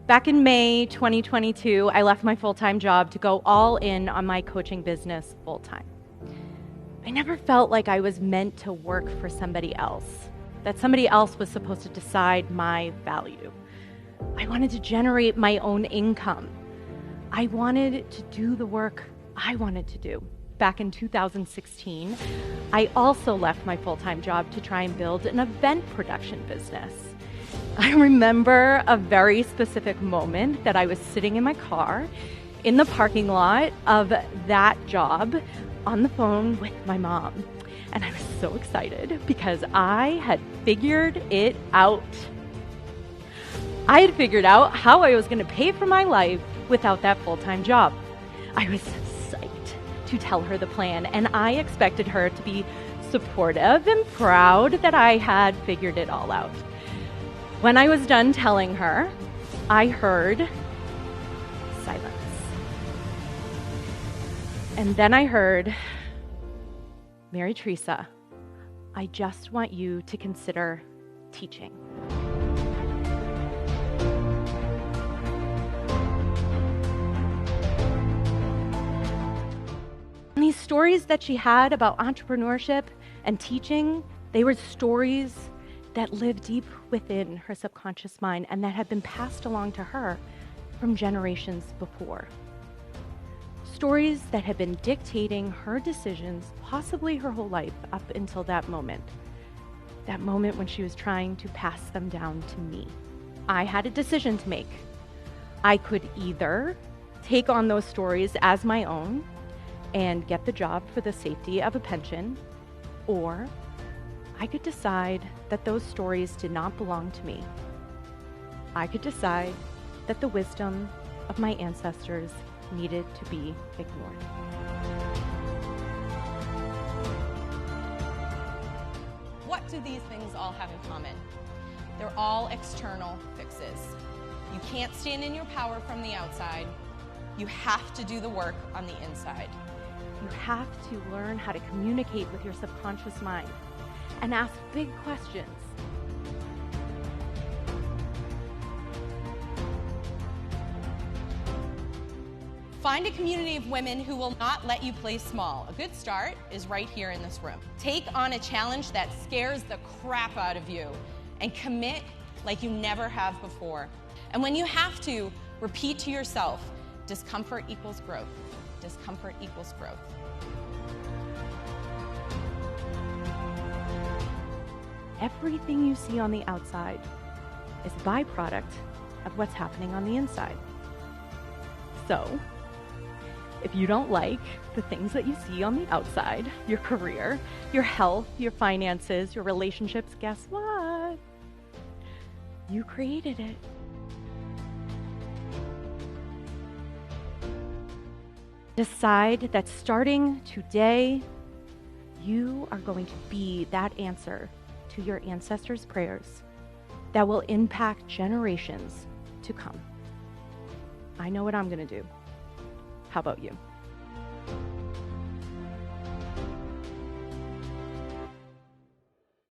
Back in May 2022, I left my full-time job to go all in on my coaching business full-time. I never felt like I was meant to work for somebody else, that somebody else was supposed to decide my value. I wanted to generate my own income. I wanted to do the work I wanted to do. Back in 2016, I also left my full-time job to try and build an event production business. I remember a very specific moment that I was sitting in my car in the parking lot of that job on the phone with my mom. And I was so excited because I had figured it out. I had figured out how I was going to pay for my life without that full-time job. I was psyched to tell her the plan, and I expected her to be supportive and proud that I had figured it all out. When I was done telling her, I heard silence. And then I heard, Mary-Theresa, I just want you to consider teaching. And these stories that she had about entrepreneurship and teaching, they were stories that live deep within her subconscious mind and that have been passed along to her from generations before. Stories that had been dictating her decisions, possibly her whole life up until that moment when she was trying to pass them down to me. I had a decision to make. I could either take on those stories as my own and get the job for the safety of a pension, or I could decide that those stories did not belong to me. I could decide that the wisdom of my ancestors needed to be ignored. What do these things all have in common? They're all external fixes. You can't stand in your power from the outside. You have to do the work on the inside. You have to learn how to communicate with your subconscious mind and ask big questions. Find a community of women who will not let you play small. A good start is right here in this room. Take on a challenge that scares the crap out of you and commit like you never have before. And when you have to, repeat to yourself, discomfort equals growth. Discomfort equals growth. Everything you see on the outside is a byproduct of what's happening on the inside. So, if you don't like the things that you see on the outside, your career, your health, your finances, your relationships, guess what? You created it. Decide that starting today, you are going to be that answer to your ancestors' prayers that will impact generations to come. I know what I'm going to do. How about you?